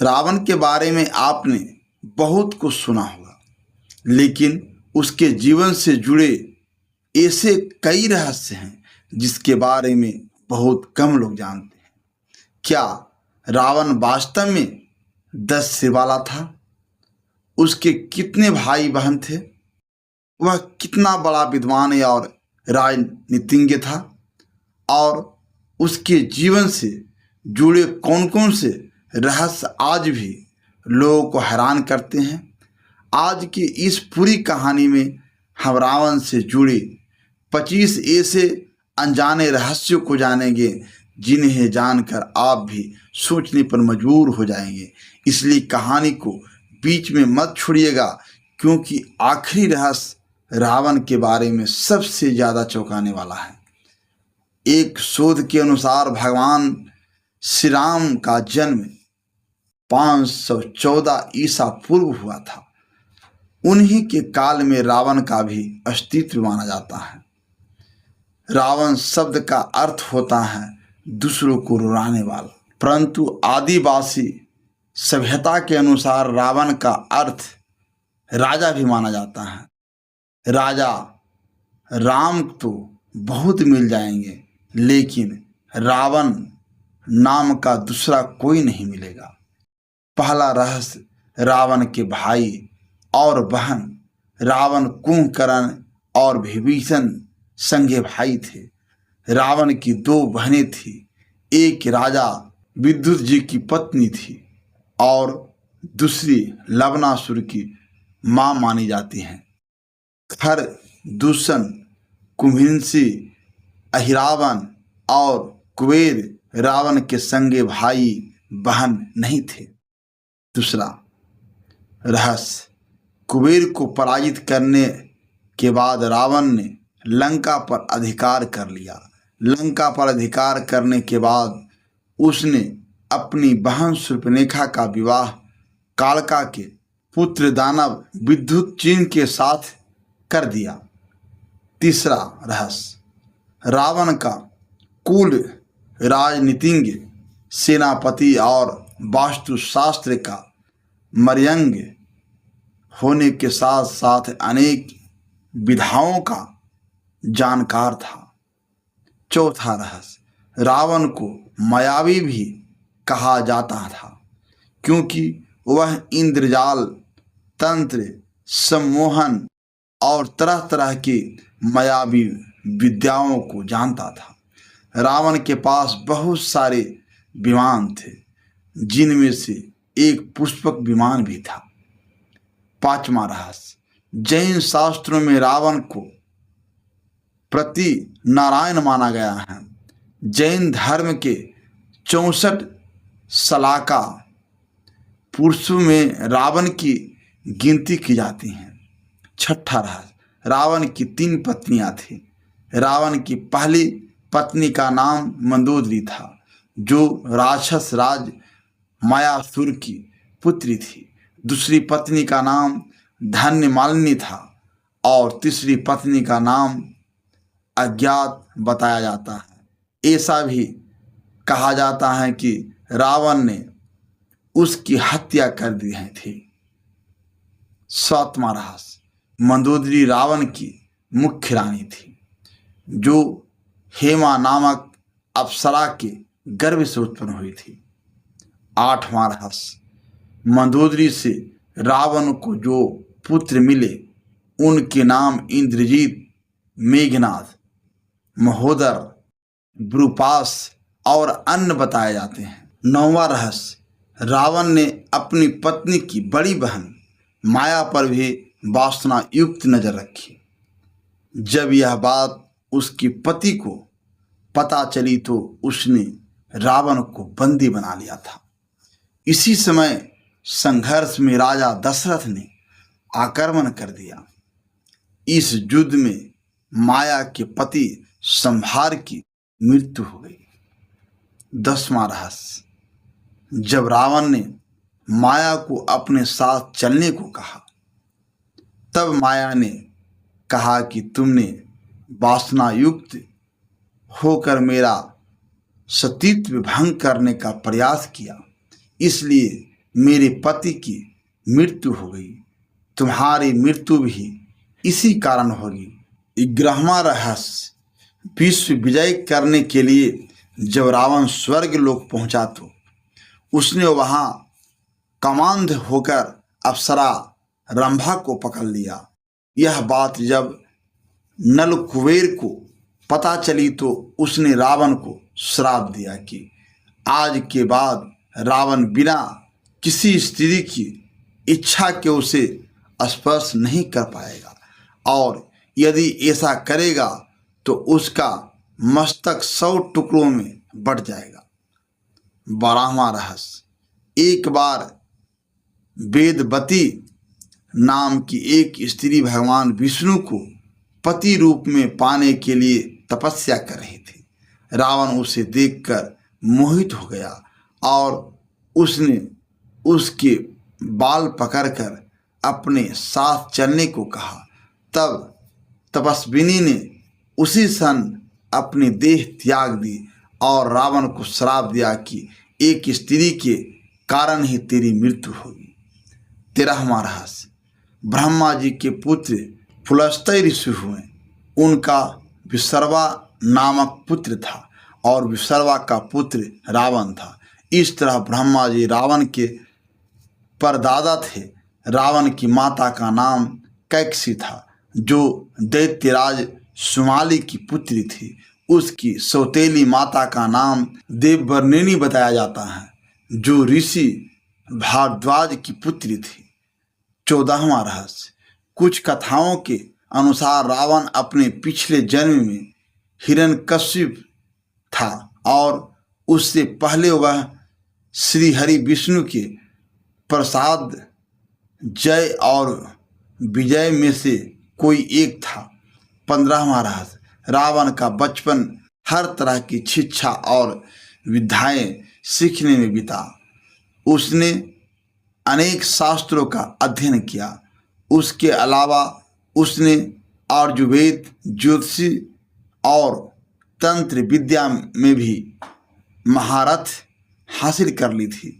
रावण के बारे में आपने बहुत कुछ सुना होगा, लेकिन उसके जीवन से जुड़े ऐसे कई रहस्य हैं जिसके बारे में बहुत कम लोग जानते हैं। क्या रावण वास्तव में 10 सिर वाला था? उसके कितने भाई बहन थे? वह कितना बड़ा विद्वान और राजनीतिज्ञ था? और उसके जीवन से जुड़े कौन कौन से रहस्य आज भी लोगों को हैरान करते हैं? आज की इस पूरी कहानी में हम रावण से जुड़े 25 ऐसे अनजाने रहस्यों को जानेंगे जिन्हें जानकर आप भी सोचने पर मजबूर हो जाएंगे। इसलिए कहानी को बीच में मत छोड़िएगा, क्योंकि आखिरी रहस्य रावण के बारे में सबसे ज़्यादा चौंकाने वाला है। एक शोध के अनुसार भगवान श्री राम का जन्म 514 ईसा पूर्व हुआ था। उन्हीं के काल में रावण का भी अस्तित्व माना जाता है। रावण शब्द का अर्थ होता है दूसरों को रुलाने वाला, परंतु आदिवासी सभ्यता के अनुसार रावण का अर्थ राजा भी माना जाता है। राजा राम तो बहुत मिल जाएंगे, लेकिन रावण नाम का दूसरा कोई नहीं मिलेगा। पहला रहस्य, रावण के भाई और बहन। रावण, कुंभकर्ण और विभीषण संगे भाई थे। रावण की 2 बहनें थी। एक राजा विद्युत जी की पत्नी थी और दूसरी लवणासुर की मां मानी जाती हैं। खर, दूषण, कुंभिंसी, अहिरावण और कुबेर रावण के संगे भाई बहन नहीं थे। दूसरा रहस्य, कुबेर को पराजित करने के बाद रावण ने लंका पर अधिकार कर लिया। लंका पर अधिकार करने के बाद उसने अपनी बहन शूर्पणखा का विवाह कालका के पुत्र दानव विद्युतचिन के साथ कर दिया। तीसरा रहस्य, रावण का कुल राजनीतिज्ञ, सेनापति और वास्तुशास्त्र का मर्यंग होने के साथ साथ अनेक विधाओं का जानकार था। चौथा रहस्य, रावण को मायावी भी कहा जाता था, क्योंकि वह इंद्रजाल, तंत्र, सम्मोहन और तरह तरह की मायावी विद्याओं को जानता था। रावण के पास बहुत सारे विमान थे, जिनमें से एक पुष्पक विमान भी था। पांचवा रहस्य, जैन शास्त्रों में रावण को प्रति नारायण माना गया है। जैन धर्म के 64 शलाका पुरुषों में रावण की गिनती की जाती है। छठा रहस्य, रावण की 3 पत्नियां थीं। रावण की पहली पत्नी का नाम मंदोदरी था, जो राक्षस राज मायासुर की पुत्री थी। दूसरी पत्नी का नाम धन्यमालिनी था और तीसरी पत्नी का नाम अज्ञात बताया जाता है। ऐसा भी कहा जाता है कि रावण ने उसकी हत्या कर दी थी। सातवां रहस्य, मंदोदरी रावण की मुख्य रानी थी, जो हेमा नामक अप्सरा के गर्भ से उत्पन्न हुई थी। आठवां रहस्य, मंदोदरी से रावण को जो पुत्र मिले उनके नाम इंद्रजीत, मेघनाद, महोदर, ब्रूपास और अन्य बताए जाते हैं। नौवां रहस्य, रावण ने अपनी पत्नी की बड़ी बहन माया पर भी वासना युक्त नजर रखी। जब यह बात उसके पति को पता चली तो उसने रावण को बंदी बना लिया था। इसी समय संघर्ष में राजा दशरथ ने आक्रमण कर दिया। इस युद्ध में माया के पति संभार की मृत्यु हो गई। 10वां रहस्य, जब रावण ने माया को अपने साथ चलने को कहा, तब माया ने कहा कि तुमने वासना युक्त होकर मेरा सतीत्व भंग करने का प्रयास किया, इसलिए मेरे पति की मृत्यु हो गई, तुम्हारी मृत्यु भी इसी कारण होगी। 11वां रहस्य, विश्व विजय करने के लिए जब रावण स्वर्ग लोक पहुंचा तो उसने वहां कामांध होकर अप्सरा रंभा को पकड़ लिया। यह बात जब नल कुबेर को पता चली तो उसने रावण को श्राप दिया कि आज के बाद रावण बिना किसी स्त्री की इच्छा के उसे स्पर्श नहीं कर पाएगा, और यदि ऐसा करेगा तो उसका मस्तक 100 टुकड़ों में बट जाएगा। 12वां रहस्य, एक बार वेदवती नाम की एक स्त्री भगवान विष्णु को पति रूप में पाने के लिए तपस्या कर रही थी। रावण उसे देखकर मोहित हो गया और उसने उसके बाल पकड़कर अपने साथ चलने को कहा। तब तपस्विनी ने उसी क्षण अपनी देह त्याग दी और रावण को श्राप दिया कि एक स्त्री के कारण ही तेरी मृत्यु होगी। 13वां रहस्य, ब्रह्मा जी के पुत्र पुलस्त्य ऋषि हुए। उनका विसर्वा नामक पुत्र था और विसर्वा का पुत्र रावण था। इस तरह ब्रह्मा जी रावण के परदादा थे। रावण की माता का नाम कैकसी था, जो दैत्यराज सुमाली की पुत्री थी। उसकी सौतेली माता का नाम देववर्णिनी बताया जाता है, जो ऋषि भारद्वाज की पुत्री थी। 14वां रहस्य, कुछ कथाओं के अनुसार रावण अपने पिछले जन्म में हिरण्यकशिप था और उससे पहले वह श्री हरि विष्णु के प्रसाद जय और विजय में से कोई एक था। 15वां रहस्य, रावण का बचपन हर तरह की शिक्षा और विद्याएं सीखने में बीता। उसने अनेक शास्त्रों का अध्ययन किया। उसके अलावा उसने आयुर्वेद, ज्योतिषी और तंत्र विद्या में भी महारत हासिल कर ली थी।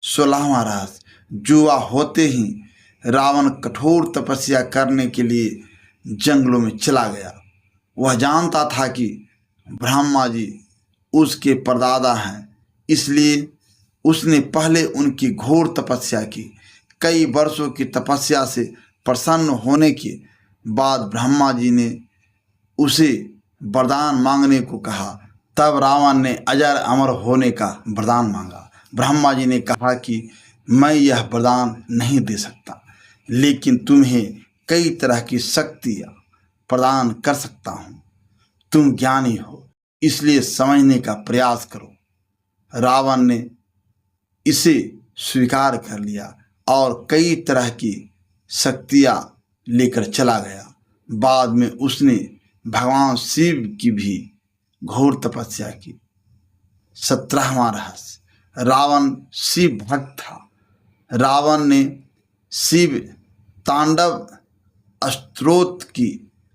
16वां रहस्य, जुआ होते ही रावण कठोर तपस्या करने के लिए जंगलों में चला गया। वह जानता था कि ब्रह्मा जी उसके परदादा हैं, इसलिए उसने पहले उनकी घोर तपस्या की। कई वर्षों की तपस्या से प्रसन्न होने के बाद ब्रह्मा जी ने उसे वरदान मांगने को कहा। तब रावण ने अजर अमर होने का वरदान मांगा। ब्रह्मा जी ने कहा कि मैं यह वरदान नहीं दे सकता, लेकिन तुम्हें कई तरह की शक्तियाँ प्रदान कर सकता हूँ। तुम ज्ञानी हो, इसलिए समझने का प्रयास करो। रावण ने इसे स्वीकार कर लिया और कई तरह की शक्तियाँ लेकर चला गया। बाद में उसने भगवान शिव की भी घोर तपस्या की। 17वां रहस्य, रावण शिव भक्त था। रावण ने शिव तांडव स्तोत्र की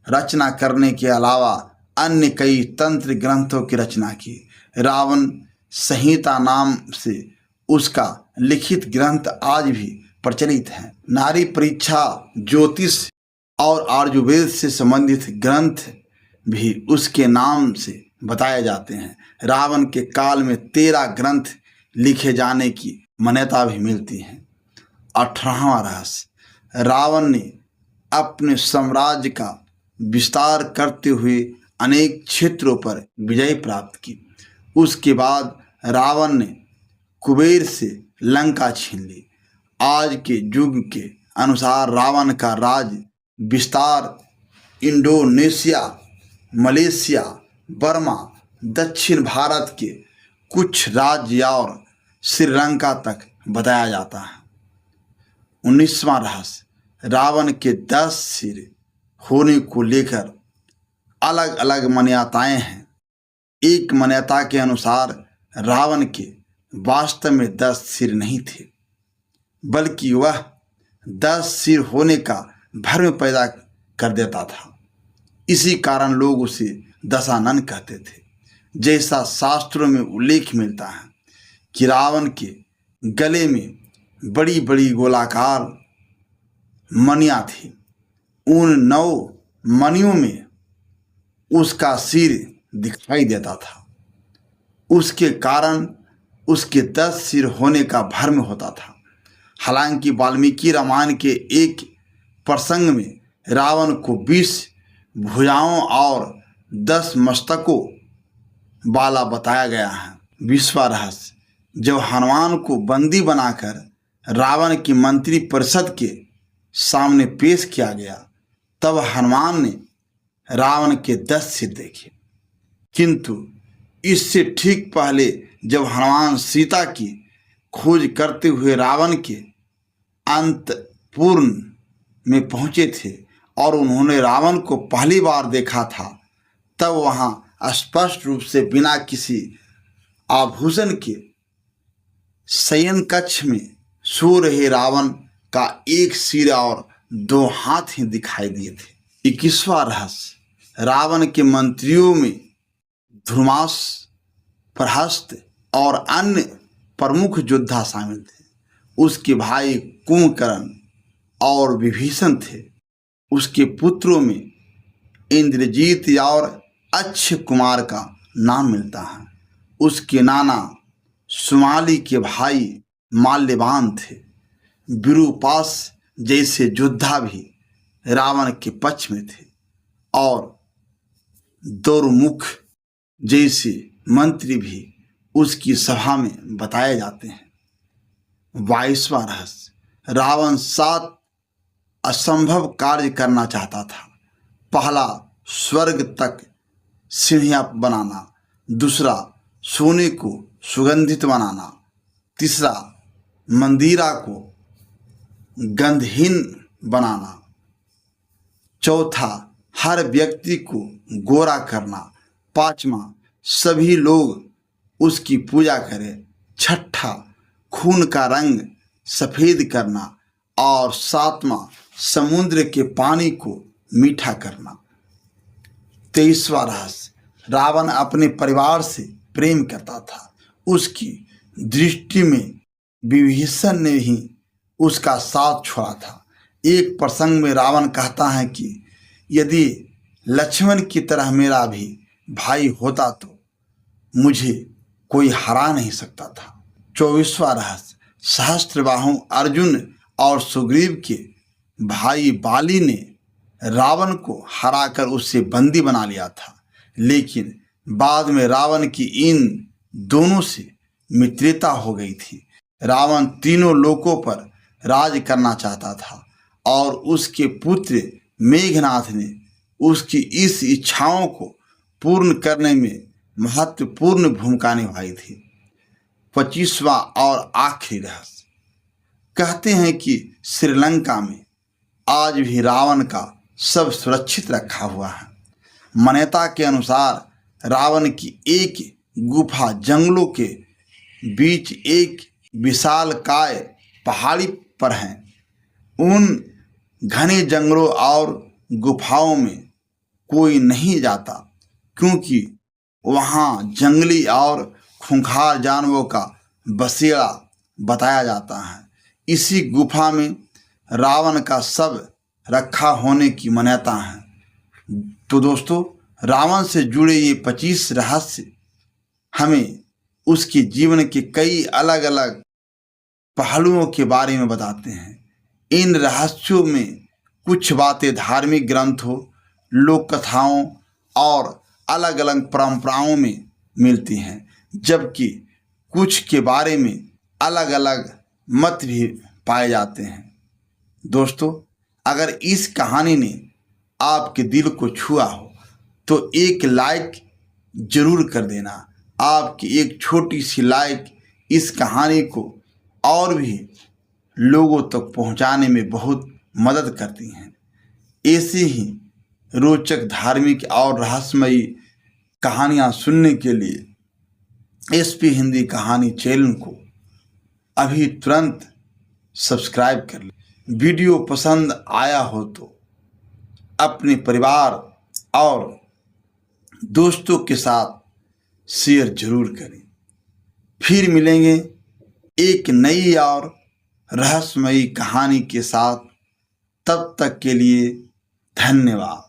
रचना करने के अलावा अन्य कई तंत्र ग्रंथों की रचना की। रावण संहिता नाम से उसका लिखित ग्रंथ आज भी प्रचलित है। नारी परीक्षा, ज्योतिष और आयुर्वेद से संबंधित ग्रंथ भी उसके नाम से बताए जाते हैं। रावण के काल में 13 ग्रंथ लिखे जाने की मान्यता भी मिलती है। 18वां रहस्य, रावण ने अपने साम्राज्य का विस्तार करते हुए अनेक क्षेत्रों पर विजय प्राप्त की। उसके बाद रावण ने कुबेर से लंका छीन ली। आज के युग के अनुसार रावण का राज विस्तार इंडोनेशिया, मलेशिया, बर्मा, दक्षिण भारत के कुछ राज्य और श्रीलंका तक बताया जाता है। 19वां रहस्य, रावण के 10 सिर होने को लेकर अलग अलग मान्यताएं हैं। एक मान्यता के अनुसार रावण के वास्तव में 10 सिर नहीं थे, बल्कि वह 10 सिर होने का भ्रम पैदा कर देता था। इसी कारण लोग उसे दशानन कहते थे। जैसा शास्त्रों में उल्लेख मिलता है कि रावण के गले में बड़ी बड़ी गोलाकार मणियाँ थी। उन 9 मणियों में उसका सिर दिखाई देता था। उसके कारण उसके 10 सिर होने का भ्रम होता था। हालांकि वाल्मीकि रामायण के एक प्रसंग में रावण को 20 भुजाओं और 10 मस्तकों वाला बताया गया है। 20वां रहस्य, जब हनुमान को बंदी बनाकर रावण की मंत्री परिषद के सामने पेश किया गया, तब हनुमान ने रावण के 10 सिर देखे। किंतु इससे ठीक पहले जब हनुमान सीता की खोज करते हुए रावण के अंतपुर में पहुंचे थे और उन्होंने रावण को पहली बार देखा था, तब वहां स्पष्ट रूप से बिना किसी आभूषण के शयन कक्ष में सो रहे रावण का एक सिर और 2 हाथ ही दिखाई दिए थे। 21वां रहस्य, रावण के मंत्रियों में धर्मास, प्रहस्त और अन्य प्रमुख योद्धा शामिल थे। उसके भाई कुंभकर्ण और विभीषण थे। उसके पुत्रों में इंद्रजीत और अक्षय कुमार का नाम मिलता है। उसके नाना सुमाली के भाई माल्यवान थे। विरूपास जैसे योद्धा भी रावण के पक्ष में थे और दौरमुख जैसे मंत्री भी उसकी सभा में बताए जाते हैं। 22वां रहस्य, रावण 7 असंभव कार्य करना चाहता था। पहला, स्वर्ग तक सीढ़ियाँ बनाना। दूसरा, सोने को सुगंधित बनाना। तीसरा, मंदिरा को गंधहीन बनाना। चौथा, हर व्यक्ति को गोरा करना। 5वां, सभी लोग उसकी पूजा करें। 6ठा, खून का रंग सफ़ेद करना। और 7वां, समुद्र के पानी को मीठा करना। 23वां रहस्य, रावण अपने परिवार से प्रेम करता था। उसकी दृष्टि में विभीषण ने ही उसका साथ छोड़ा था। एक प्रसंग में रावण कहता है कि यदि लक्ष्मण की तरह मेरा भी भाई होता तो मुझे कोई हरा नहीं सकता था। 24वां रहस्य, सहस्त्रबाहु अर्जुन और सुग्रीव के भाई बाली ने रावण को हराकर उसे बंदी बना लिया था, लेकिन बाद में रावण की इन दोनों से मित्रता हो गई थी। रावण तीनों लोकों पर राज करना चाहता था और उसके पुत्र मेघनाथ ने उसकी इस इच्छाओं को पूर्ण करने में महत्वपूर्ण भूमिका निभाई थी। 25वां और आखिरी रहस्य, कहते हैं कि श्रीलंका में आज भी रावण का सब सुरक्षित रखा हुआ है। मान्यता के अनुसार रावण की एक गुफा जंगलों के बीच एक विशालकाय पहाड़ी पर है। उन घने जंगलों और गुफाओं में कोई नहीं जाता, क्योंकि वहाँ जंगली और खूंखार जानवरों का बसेरा बताया जाता है। इसी गुफा में रावण का शव रखा होने की मान्यता है। तो दोस्तों, रावण से जुड़े ये 25 रहस्य हमें उसके जीवन के कई अलग अलग पहलुओं के बारे में बताते हैं। इन रहस्यों में कुछ बातें धार्मिक ग्रंथों, लोक कथाओं और अलग अलग परंपराओं में मिलती हैं, जबकि कुछ के बारे में अलग अलग मत भी पाए जाते हैं। दोस्तों, अगर इस कहानी ने आपके दिल को छुआ हो तो एक लाइक ज़रूर कर देना। आपकी एक छोटी सी लाइक इस कहानी को और भी लोगों तक पहुंचाने में बहुत मदद करती हैं। ऐसे ही रोचक, धार्मिक और रहस्यमयी कहानियाँ सुनने के लिए SP हिंदी कहानी चैनल को अभी तुरंत सब्सक्राइब कर लें। वीडियो पसंद आया हो तो अपने परिवार और दोस्तों के साथ शेयर जरूर करें। फिर मिलेंगे एक नई और रहस्यमयी कहानी के साथ। तब तक के लिए धन्यवाद।